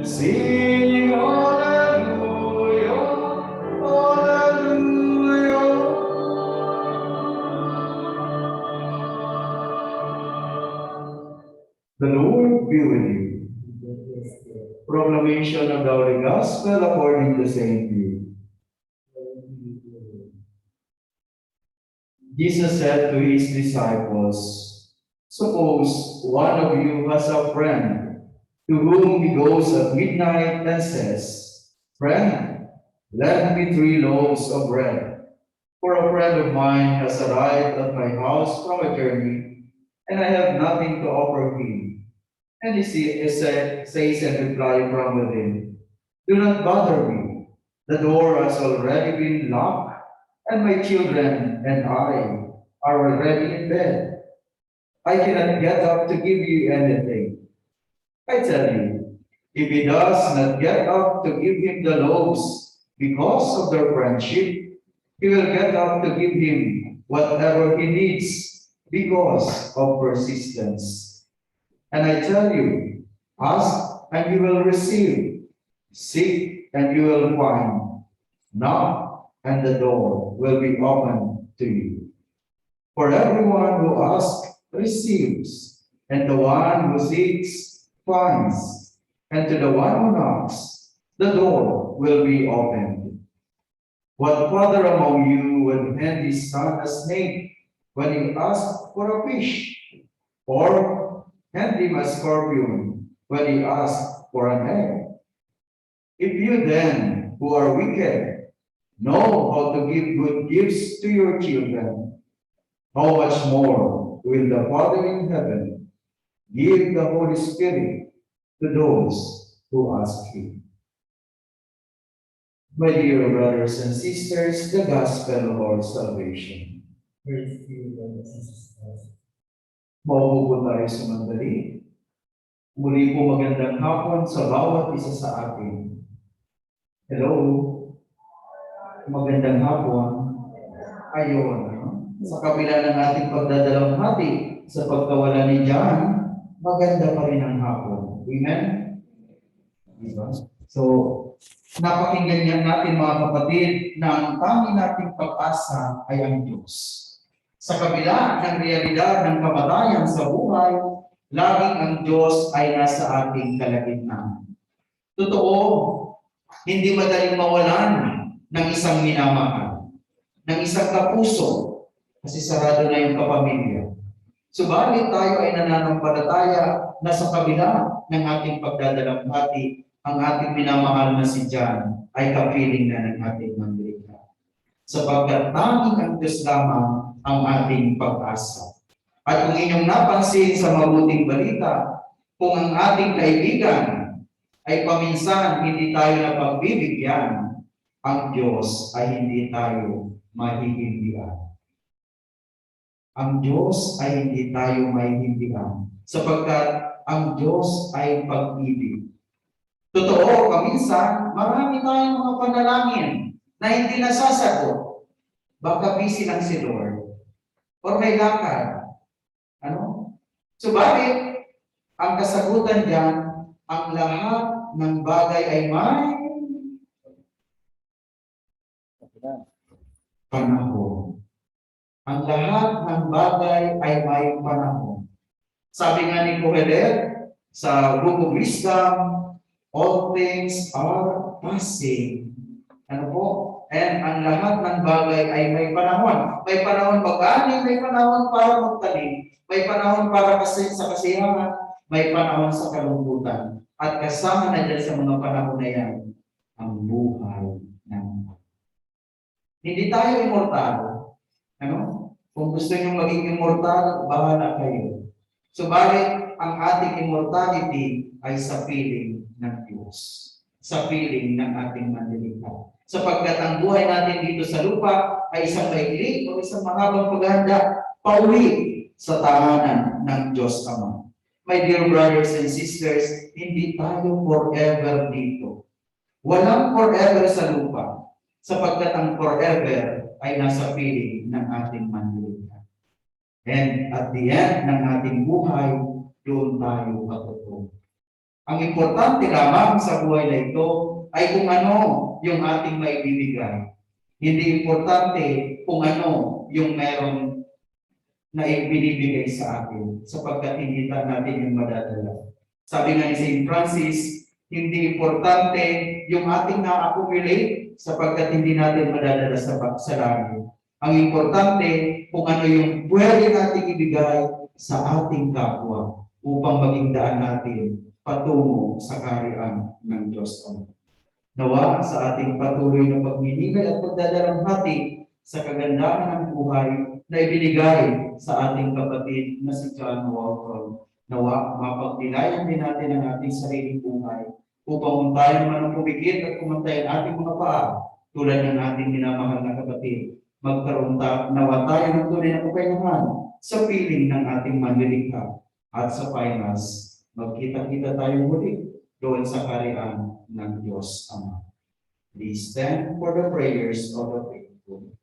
Sing hallelujah, hallelujah. The Lord be with you. Proclamation of the Holy Gospel according to Saint Luke. Jesus said to his disciples, suppose one of you has a friend to whom he goes at midnight and says, friend, lend me 3 loaves of bread, for a friend of mine has arrived at my house from a journey, and I have nothing to offer him. And says in reply from within, do not bother me. The door has already been locked, and my children and I are already in bed. I cannot get up to give you anything. I tell you, if he does not get up to give him the loaves because of their friendship, he will get up to give him whatever he needs because of persistence. And I tell you, ask and you will receive, seek and you will find, knock and the door will be opened to you. For everyone who asks receives, and the one who seeks finds, and to the one who knocks, the door will be opened. What father among you will hand his son a snake when he asks for a fish? Or hand him a scorpion when he asks for an egg? If you then, who are wicked, know how to give good gifts to your children, how much more will the Father in heaven give the Holy Spirit to those who ask him? My dear brothers and sisters, the gospel of our salvation. Praise to you, Lord Jesus Christ. Maupo po tayo sumandali. Muli po magandang hapon sa bawat isa sa atin. Hello. Magandang hapon. Ayon. Sa kabila ng ating pagdadalamhati sa pagkawala ni John, maganda pa rin ang hapon. Amen? Diba? So, napakinggan niyan natin mga kapatid na ang tanging nating pag-asa ay ang Diyos. Sa kabila ng realidad ng kamatayan sa buhay, laging ang Diyos ay nasa ating kalagitnaan. Totoo, hindi madaling mawalan ng isang minamahal, ng isang kapuso, kasi sarado na yung kapamilya. Subalit tayo ay nananampalataya na sa kabila ng ating pagdadalamhati, ang ating minamahal na si John ay kapiling na ng ating mandirigma. Sapagkat tanging ang Diyos lamang ang ating pag-asa. At kung inyong napansin sa mabuting balita, kung ang ating kaibigan ay paminsan hindi tayo napagbibigyan, ang Diyos ay hindi tayo mahihindihan. Ang Diyos ay hindi tayo mahihindihan sapagkat ang Diyos ay pag-ibig. Totoo, paminsan, marami tayong mga panalangin na hindi nasasagot. Baka busy lang si Lord. Or may lakad. Ano? Subalit, ang kasagutan diyan, ang lahat ng bagay ay may panahon. Ang lahat ng bagay ay may panahon. Sabi nga ni Kohelet sa Book of Wisdom, all things are passing. Ano po? And ang lahat ng bagay ay may panahon. May panahon mag-ani, may panahon para magtanim, may panahon para sa kasiyahan, may panahon sa kalungkutan. At kasama na dyan sa mga panahon na yan, ang buhay ng hindi tayo immortal. Ano? Kung gusto nyo maging immortal, bahala kayo. Subalit, ang ating immortality ay sa piling ng Diyos. Sa piling ng ating mandirigma. Sapagkat ang buhay natin dito sa lupa ay isang maigli o isang mahabang paghahanda pauwi sa tahanan ng Diyos Ama. My dear brothers and sisters, hindi tayo forever dito. Walang forever sa lupa. Sapagkat ang forever ay nasa piling ng ating mandirigma. And at the end ng ating buhay, doon tayo matutunan. Ang importante lamang sa buhay na ito ay kung ano yung ating maibibigay. Hindi importante kung ano yung meron na ibinibigay sa atin sapagkat hindi natin yung madadala. Sabi nga ni St. Francis, hindi importante yung ating na-accumulate sapagkat hindi natin madadala sa langit. Ang importante kung ano yung pwede nating ibigay sa ating kapwa upang maging daan natin patungo sa kaharian ng Diyos Ama. Nawa sa ating patuloy na pagniningay at pagdadalamhati sa kagandahan ng buhay na ibinigay sa ating kapatid na si John Walton. Nawa, mapagnilayan din natin ang ating sariling buhay upang tayo naman ang pumigit at kumantay ang ating mga paa tulad ng ating minamahal na kapatid. Magkaroon nawa tayo ng tunay na kakayahan sa piling ng ating manlilikha at sa finals. Magkita-kita tayo muli doon sa kaharian ng Diyos Ama. Please stand for the prayers of the faithful.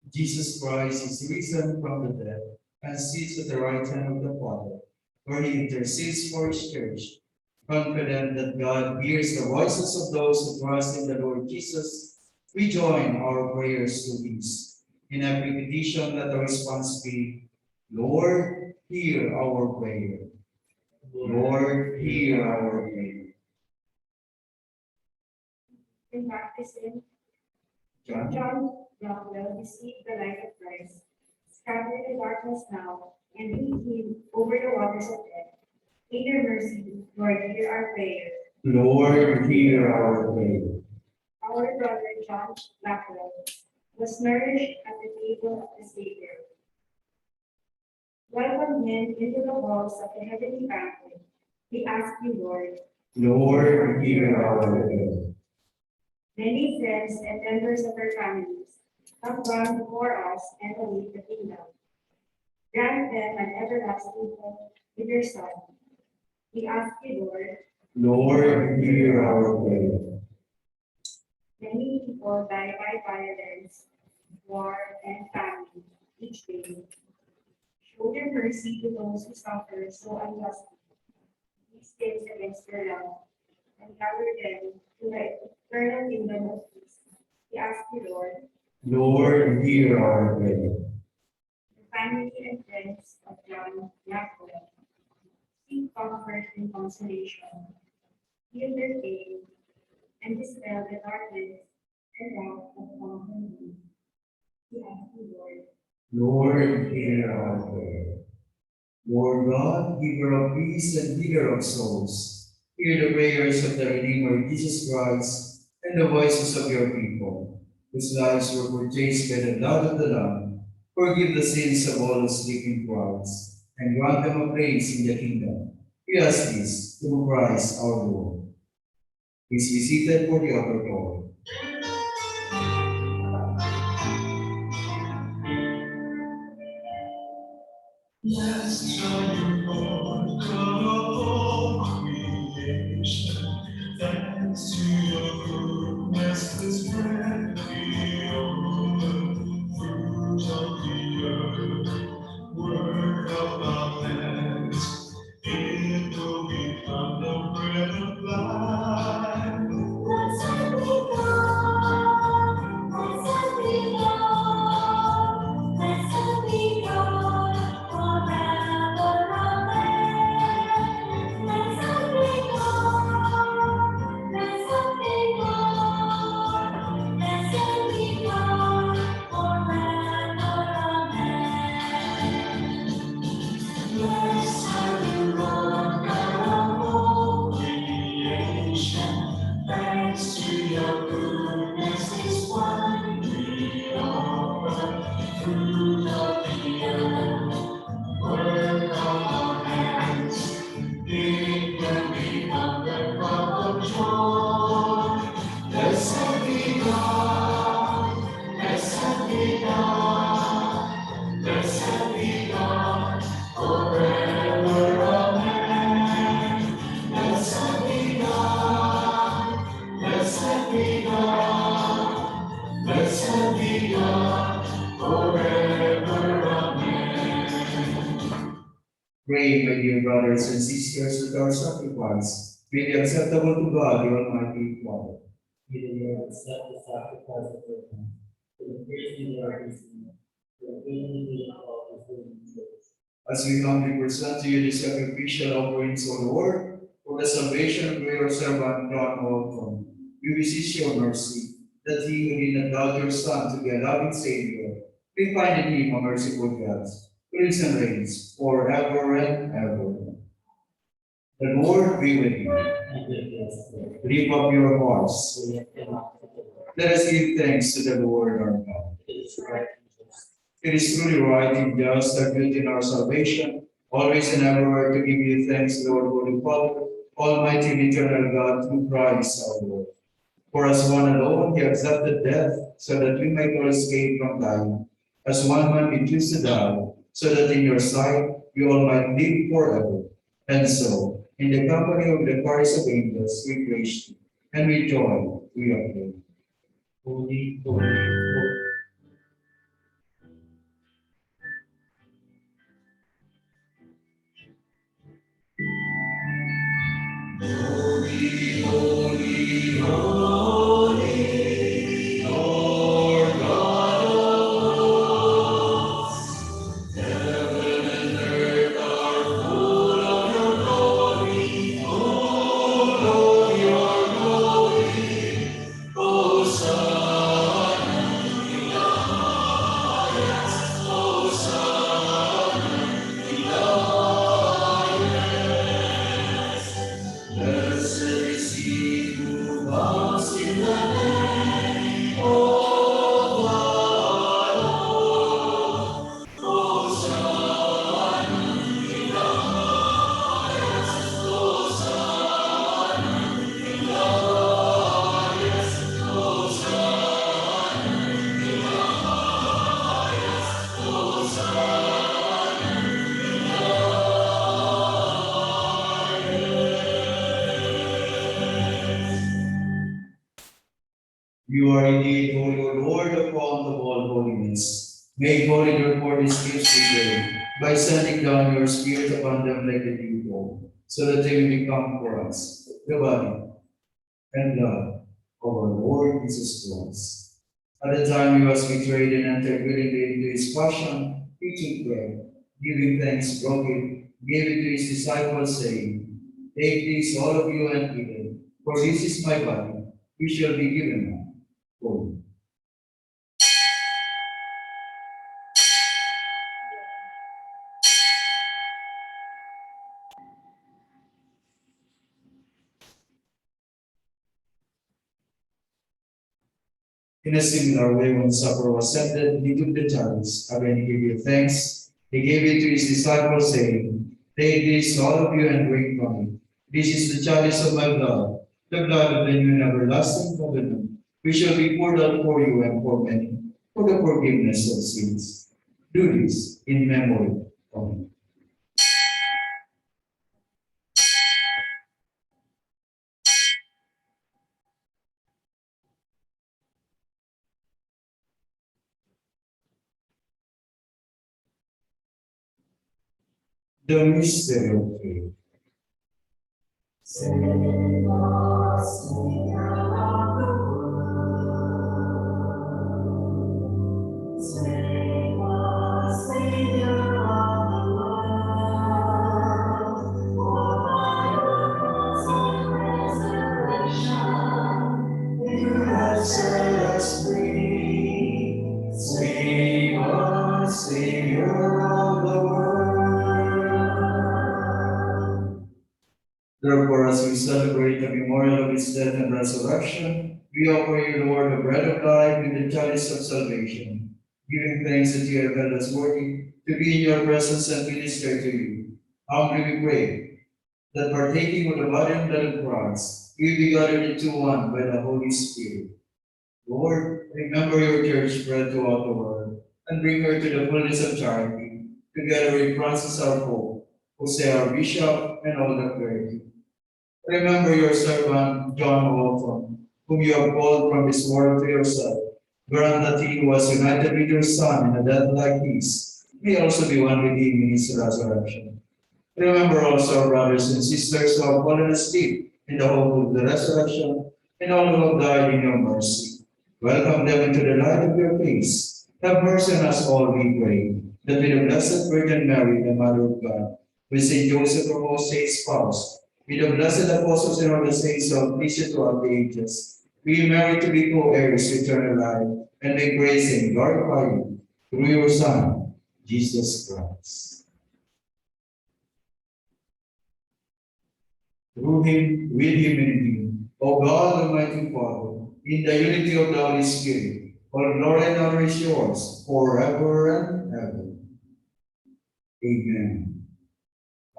Jesus Christ is risen from the dead and sits at the right hand of the Father, where he intercedes for his church. Confident that God hears the voices of those who trust in the Lord Jesus, we join our prayers to these. In every petition, let the response be, Lord, hear our prayer. Lord, hear our prayer. In baptism, John? John will receive the light of Christ, scatter the darkness now, and lead him over the waters of death. In your mercy, Lord, hear our prayer. Lord, hear our prayer. Our brother John Blackwell was nourished at the table of the Savior. Welcome him into the halls of the heavenly banquet. We ask you, Lord. Lord, hear our prayer. Many friends and members of our families have gone before us and await the kingdom. Grant them an everlasting hope with your Son. We ask you, Lord. Lord, hear our prayer. Many people die by violence, war, and famine each day. Show your mercy to those who suffer so unjustly. These things against your love, and gather them to the eternal kingdom of peace. We ask you, Lord. Lord, hear our prayer. The family and friends of John Blackwell seek comfort and consolation. Heal their pain and dispel the darkness and doubt of common. We ask you, Lord. Lord, hear our prayer. Lord God, giver of peace and healer of souls, hear the prayers of the Redeemer Jesus Christ and the voices of your people, whose lives were purchased by the blood of the Lamb. Forgive the sins of all who sleep in Christ, and grant them a place in the kingdom. We ask this through Christ our Lord. Please be seated for the upper call. Let's join the Lord, God of all creation. Thanks to your goodness, this bread we open, fruit of the earth, work of our hands. It will become the bread of life. Blessed be God, blessed be God, blessed be God. Forever, amen. Pray, my dear brothers and sisters, that our sacrifice may be acceptable to God, the Almighty Father. May the Lord accept the sacrifice of your hand, for the praise of our Redeemer, for the good of His holy church. As we humbly present to you the sacrificial offerings, O Lord, for the salvation of your servant John Walton, we beseech your mercy, that he who did not doubt your Son to be a loving Savior, may find in him a merciful God, who lives and reigns forever and ever. The Lord be with you. And with your spirit, Lift up your hearts. we lift them up to the Lord. Let us give thanks to the Lord our God. It is right and just. It is truly right and just and good in our salvation, always and everywhere to give you thanks, Lord, Holy Father, Almighty and eternal God, through Christ our Lord. For as one alone he accepted death, so that we might all escape from dying. As one man he chose to die, so that in your sight we all might live forever. And so, in the company of the chorus of angels, we praise you, and with joy we acclaim. Holy, holy, holy. Holy, holy, holy, Lord God of hosts. Heaven and earth are full of your glory. Full of your glory. Hosanna in the highest. Hosanna in the highest. Blessed is he who comes in the name of the Lord. Hosanna in the highest. Hosanna in the highest. Hosanna in the highest. Hosanna in the You are indeed holy, O Lord, the fount of all holiness. Make holy therefore these gifts we pray, by sending down your Spirit upon them like the dewfall, so that they will become for us the body and blood of our Lord Jesus Christ. At the time he was betrayed and entered willingly into his passion, he took bread, giving thanks, broke it, gave it to his disciples, saying, Take this, all of you, and eat it, for this is my body, which shall be given now. For you. In a similar way, when supper was ended, he took the chalice, again he gave thanks, he gave it to his disciples, saying, Take this, all of you, and drink from it. This is the chalice of my blood, the blood of the new and everlasting covenant, which shall be poured out for you and for many, for the forgiveness of sins. Do this in memory of me. The mystery of faith. Set us free, save us, Savior of the world. Therefore, as we celebrate the memorial of his death and resurrection, we offer you, Lord, the bread of life and the chalice of salvation, giving thanks that you have held us worthy to be in your presence and minister to you. Humbly we pray that partaking of the body and blood of Christ, we be gathered into one by the Holy Spirit. Lord, remember your church spread throughout the world, and bring her to the fullness of charity, together with Francis our Pope, Jose our Bishop, and all the clergy. Remember your servant John Walton, whom you have called from this world to yourself. Grant that he who was united with your Son in a death like his may also be one with him in his resurrection. Remember also our brothers and sisters who have fallen asleep in the hope of the resurrection, and all who have died in your mercy. Welcome them into the light of your face. Have mercy on us all, we pray, that with the Blessed Virgin Mary, the Mother of God, with Saint Joseph, our most saint spouse, with the blessed apostles and all the saints who have pleased you throughout the ages, we merit to be co-heirs to eternal life, and may praise and glorify you through your Son, Jesus Christ. Through him, with him, and in him, O God, Almighty Father, in the unity of the Holy Spirit, all glory and honor is yours, forever and ever. Amen.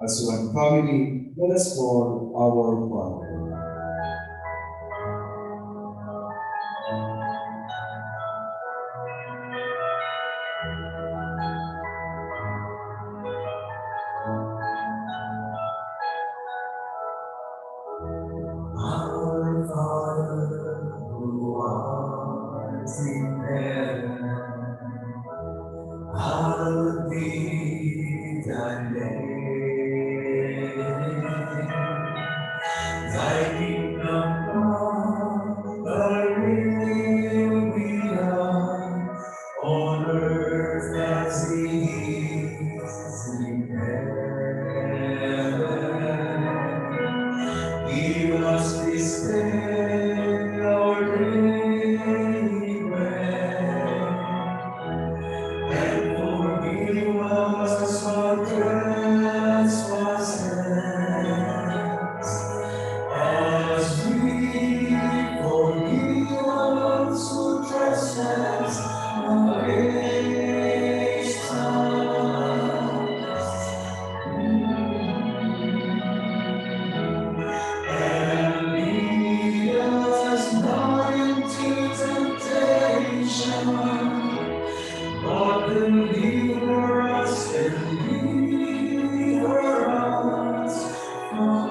As one family, let us call our Father. Our Father, who art in heaven, hallowed be thy name. Thy kingdom come, thy will be done, on earth as it is in heaven. Give us this day our daily bread, and forgive us our trespasses, as we forgive those who trespass against us. And lead us not into temptation, but deliver us from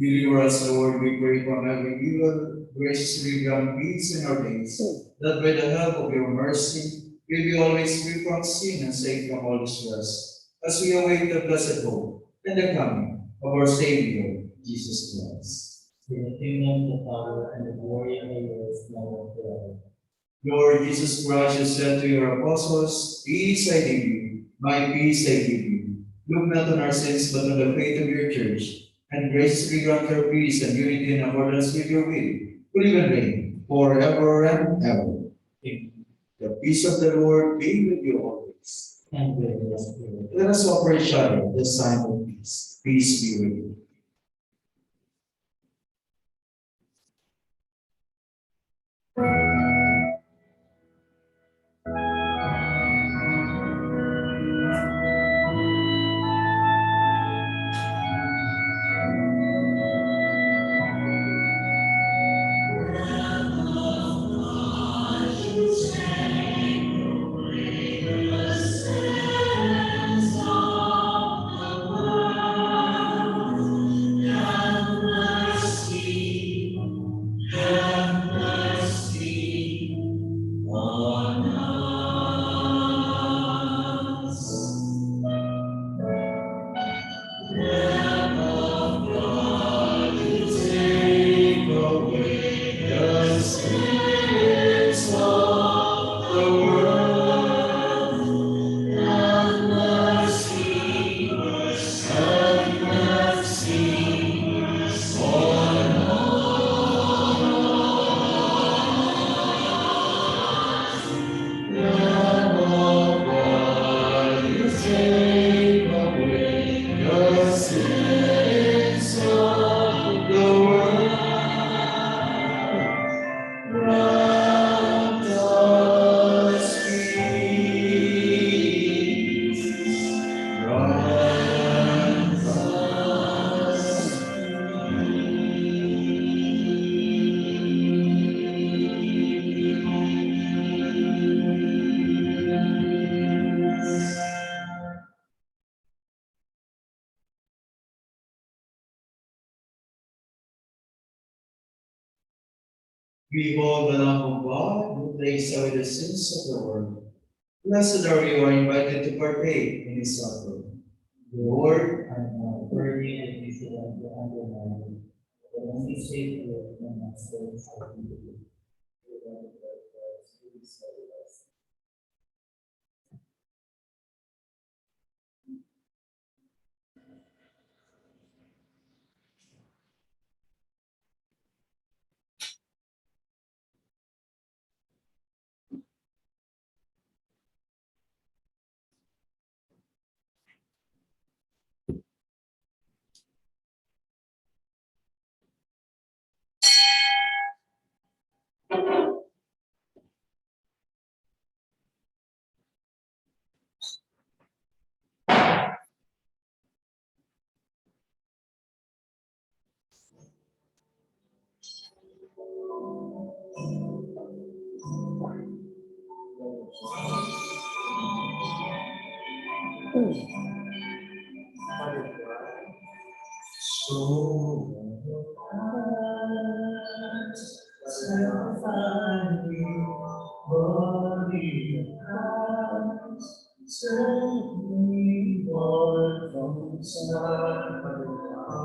Deliver us, Lord, we pray, from every evil, graciously grant peace in our days, that by the help of your mercy, we be always free from sin and safe from all distress, as we await the blessed hope and the coming of our Savior, Jesus Christ. For the kingdom, the power, and the glory are yours, now and forever. Lord Jesus Christ, you said to your apostles, peace I give you, my peace I give you. Look not on our sins, but on the faith of your church, and graciously grant her peace and unity in accordance with your will, who live and reign forever and ever. Amen. The peace of the Lord be with you always. And with your spirit. Let us offer each other the sign of peace. Peace be with you. Behold the Lamb of God who takes away the sins of the world. Blessed are you who are invited to partake in his supper. Lord, I am not worthy that you should enter under my roof, but only say the word, and my soul shall be healed. so sanctify me, body of Christ, save me, Lord, from the sun of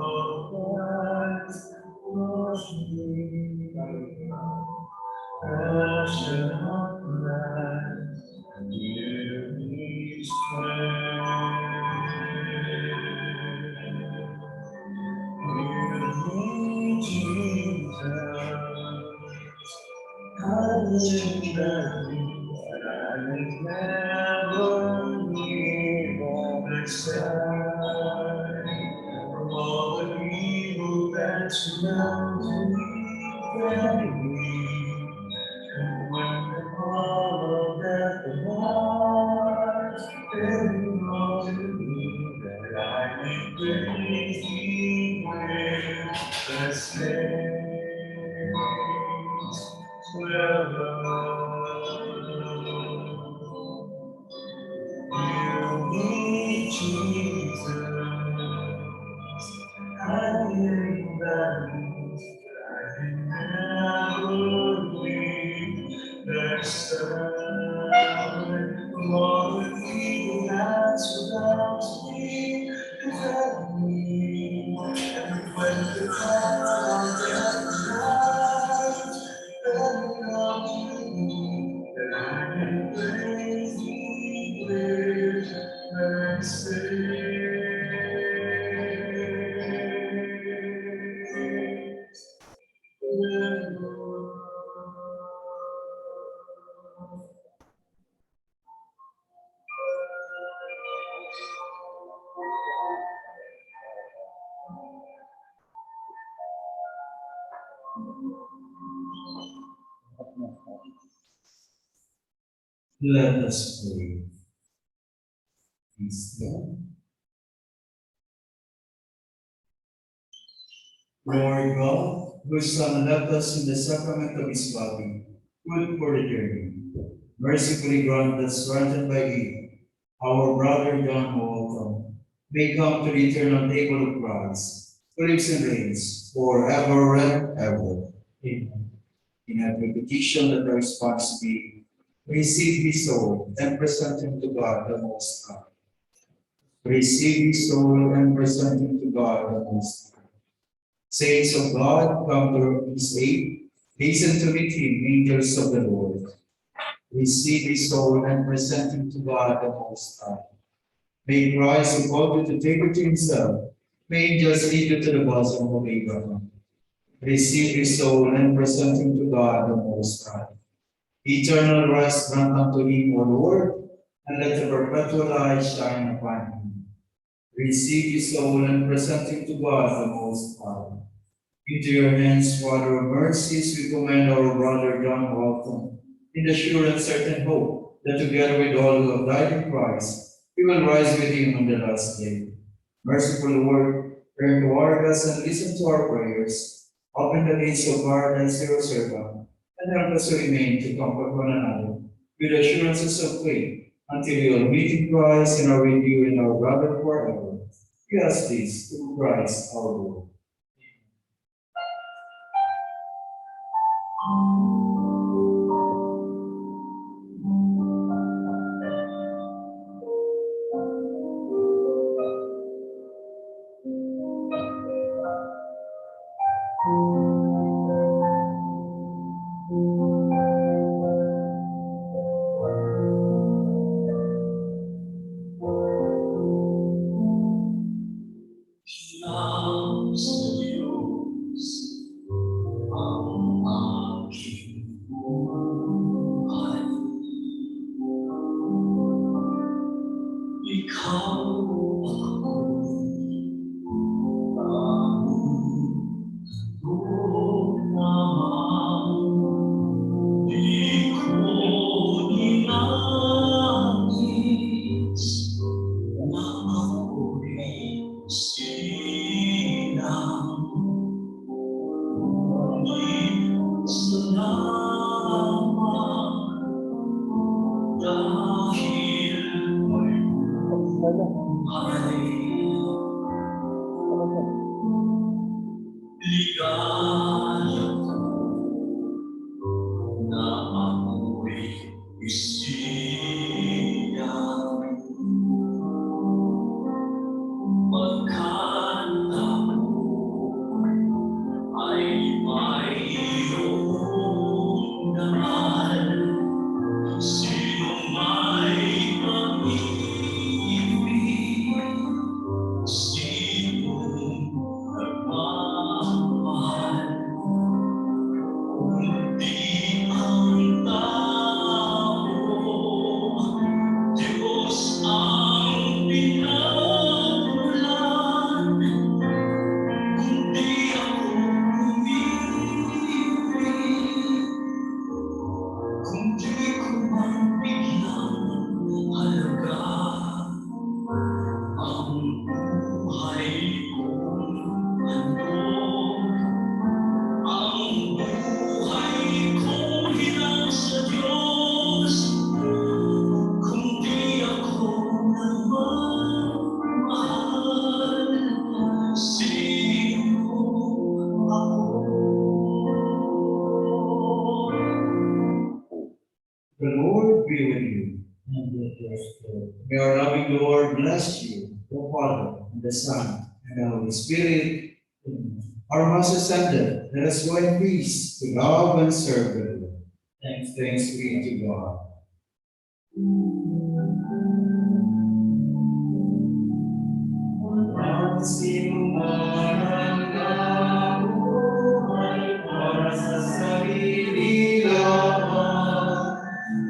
Christ, wash me, passion of Christ, give me strength. Let us pray. Peace, Lord. Lord God, whose Son left us in the sacrament of his body, food for the journey, mercifully grant that surrounded by you, our brother John Walton, may come to the eternal table of Christ, who lives and reigns forever and ever. Amen. In every petition that the response be, receive his soul and present him to God the Most High. Receive his soul and present him to God the Most High. Saints of God, come to his aid, hasten to meet him, angels of the Lord. Receive his soul and present him to God the Most High. May Christ, who called you to take you to himself, may angels lead you to the bosom of Abraham. Receive his soul and present him to God the Most High. Eternal rest grant unto him, O Lord, and let the perpetual light shine upon him. Receive his soul and present him to God the Most High. Into your hands, Father of mercies, we commend our brother John Walton, in the sure and certain hope that together with all who have died in Christ, we will rise with him on the last day. Merciful Lord, turn toward us and listen to our prayers. Open the gates of paradise to your servant, and help us to remain to comfort one another with assurances of faith, until we will meet in Christ and are with you in our brother forever. We ask this through Christ our Lord. Lang sa Diyos ang aking buhay. Ikaw ako'y naman. Di ko ninais na ako'y silang. Ngunit salamat dahil may buhay. Ligaya ko na ako'y isiyang pagkanta ko ay mayroong dangal. Sino may pag-ibig, sinong nagmamahal, kundi ang tao. Diyos ang pinagmulan, kundi ako umibig, kundi ko man biglang halaga ang buhay kong handog. Ang buhay ko hinang sa Diyos, kundi ako nagmamahal. Sino ako? The Lord be with you. And with your spirit. May our loving Lord bless you, the Father, and the Son, and the Holy Spirit. Amen. Our Mass ascended. Let us go in peace to love and serve the Lord. Thanks. Thanks be to God. Walang sinuman ang nabuhay para sa sarili lamang.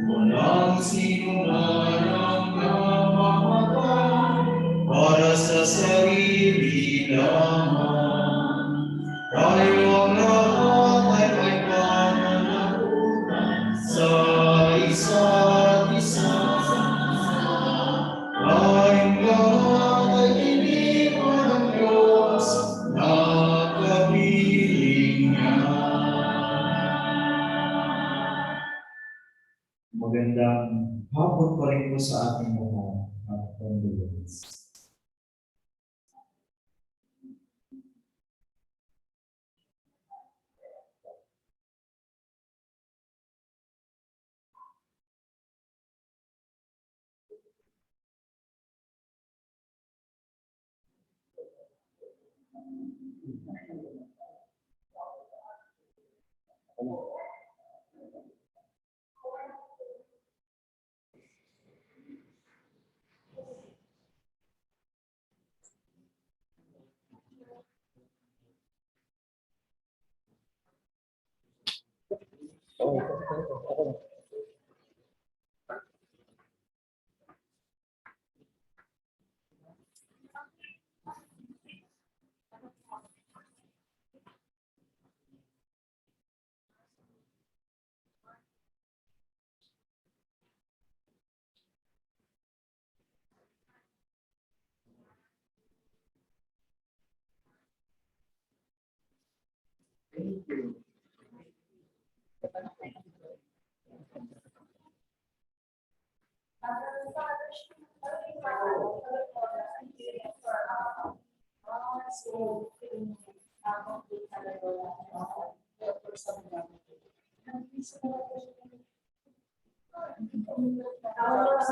Walang sinuman ang namamatay para sa sarili lamang. Tayo ang lahat ay may pananagutan sa isa't isa. Tayong lahat ay iniwan ng Diyos na kapiling niya. Magandang hapon pa rin po sa ating lahat at condolence.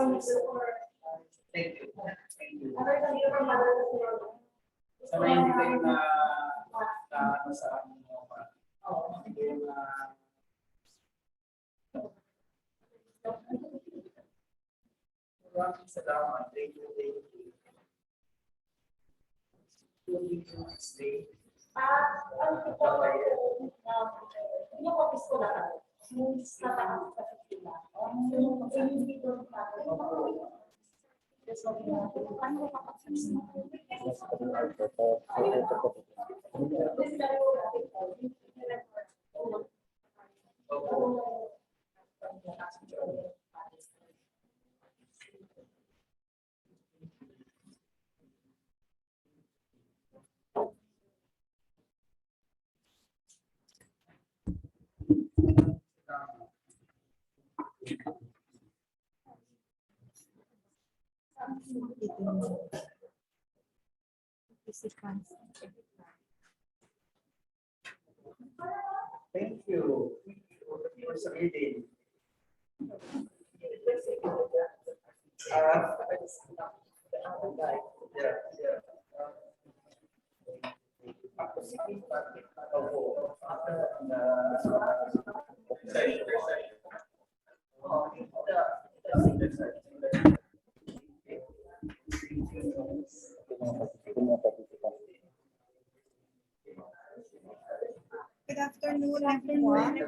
Thank you. Thank you. Sana hindi kayo na ano sa amin mo pa. Yung maraming salamat. Thank you. Thank you. Stay. Thank you. Thank you for reading. Good afternoon, everyone.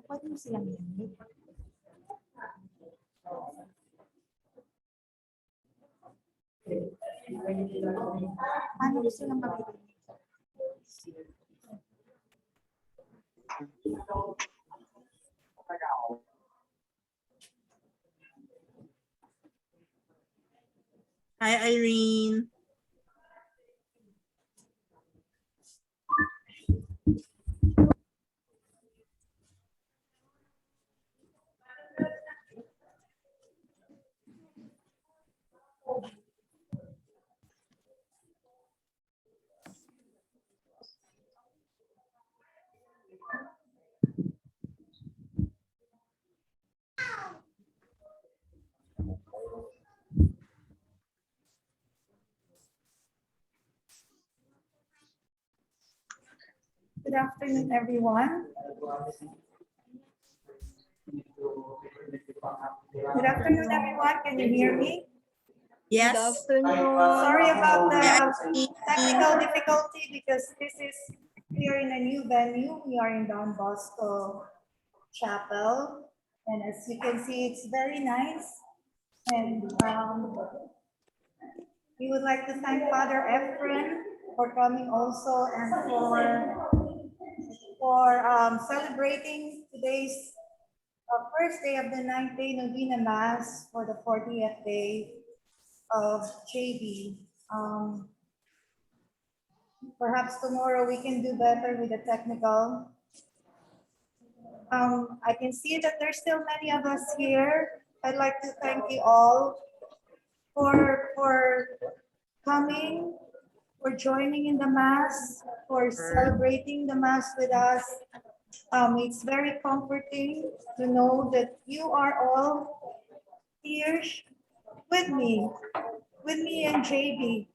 Pwede mo silang yan. Paano ko silang makikinig? Hi, Irene. Good afternoon, everyone. Good afternoon, everyone. Can you hear me? Yes. Sorry about the Hi, technical difficulty because we are in a new venue. We are in Don Bosco Chapel. And as you can see, it's very nice. And we would like to thank Father Efren for coming also and for celebrating today's first day of the 9th-day Novena Mass for the 40th day of JB. Perhaps tomorrow we can do better with the technical. I can see that there's still many of us here. I'd like to thank you all for coming, for joining in the Mass, for celebrating the Mass with us. It's very comforting to know that you are all here with me and JB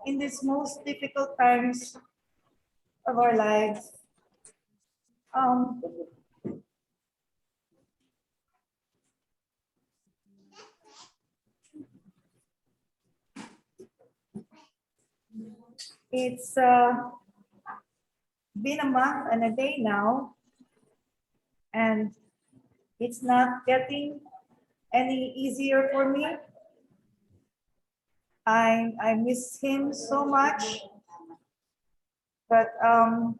in these most difficult times of our lives. It's been a month and a day now, and it's not getting any easier for me. I miss him so much, but I'm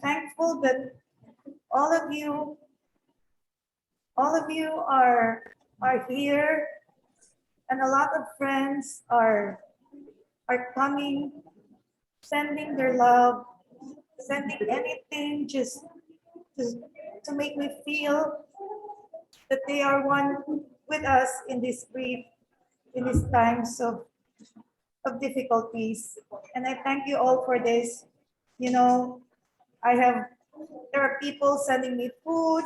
thankful that all of you are are here, and a lot of friends are coming, sending their love, sending anything just to make me feel that they are one with us in this grief, in these times of difficulties. And I thank you all for this. You know, there are people sending me food,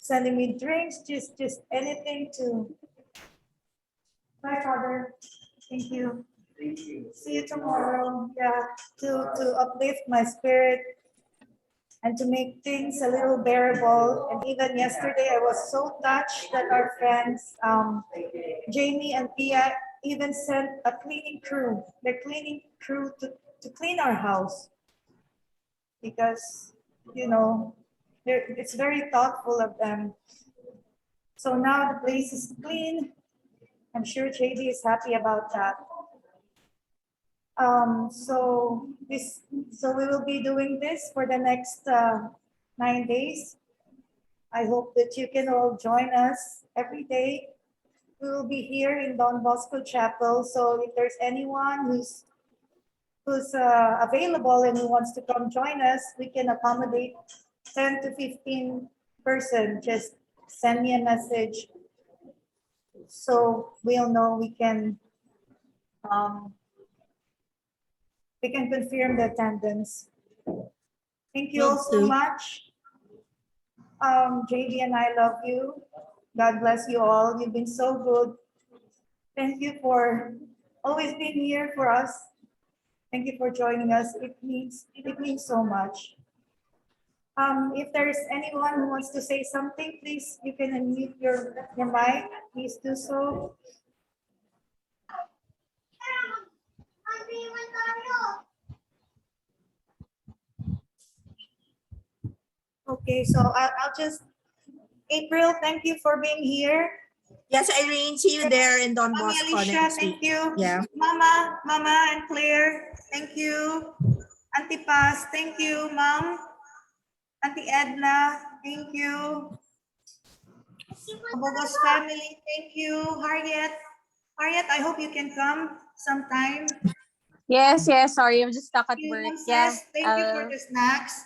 sending me drinks, just anything to. Bye, Father. Thank you. Thank you. See you tomorrow. Yeah, to uplift my spirit and to make things a little bearable. And even yesterday, I was so touched that our friends, Jamie and Pia, even sent a cleaning crew. They're cleaning crew to clean our house because, you know, it's very thoughtful of them. So now the place is clean. I'm sure JD is happy about that. So we will be doing this for the next 9 days. I hope that you can all join us every day. We will be here in Don Bosco Chapel. So if there's anyone who's available and who wants to come join us, we can accommodate 10 to 15 person. Just send me a message so we'll know we can confirm the attendance. Thank you all so Okay. much. JD and I love you. God bless you all. You've been so good. Thank you for always being here for us. Thank you for joining us. It means so much. If there's anyone who wants to say something, please, you can unmute your mic. Please do so. Okay, so I'll just, April, thank you for being here. Yes, Irene, see you there in Don Mommy Bosco Alicia, next thank week. you. Yeah. Mama and Claire, thank you. Auntie Paz, thank you. Mom, Auntie Edna, thank you. Abogos family, thank you. Harriet, I hope you can come sometime. Yes, sorry, I'm just stuck at You, work. Mom Yeah. says, thank you for the snacks.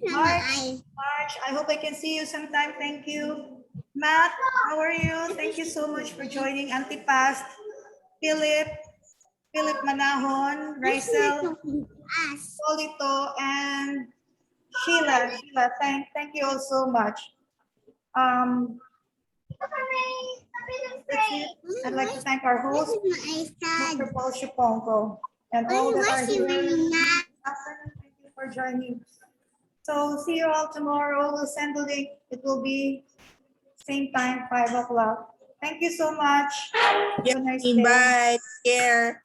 March, I hope I can see you sometime. Thank you. Matt, how are you? Thank you so much for joining. Auntie Paz, Philip Manahon, Rysel, Solito, and Sheila, thank you all so much. That's it. I'd like to thank our host, Dr. Paul Chuponco, and all that are here. Thank you for joining. So see you all tomorrow. We'll send the link. It will be same time, 5 o'clock. Thank you so much. Have a nice day. Bye. Take care.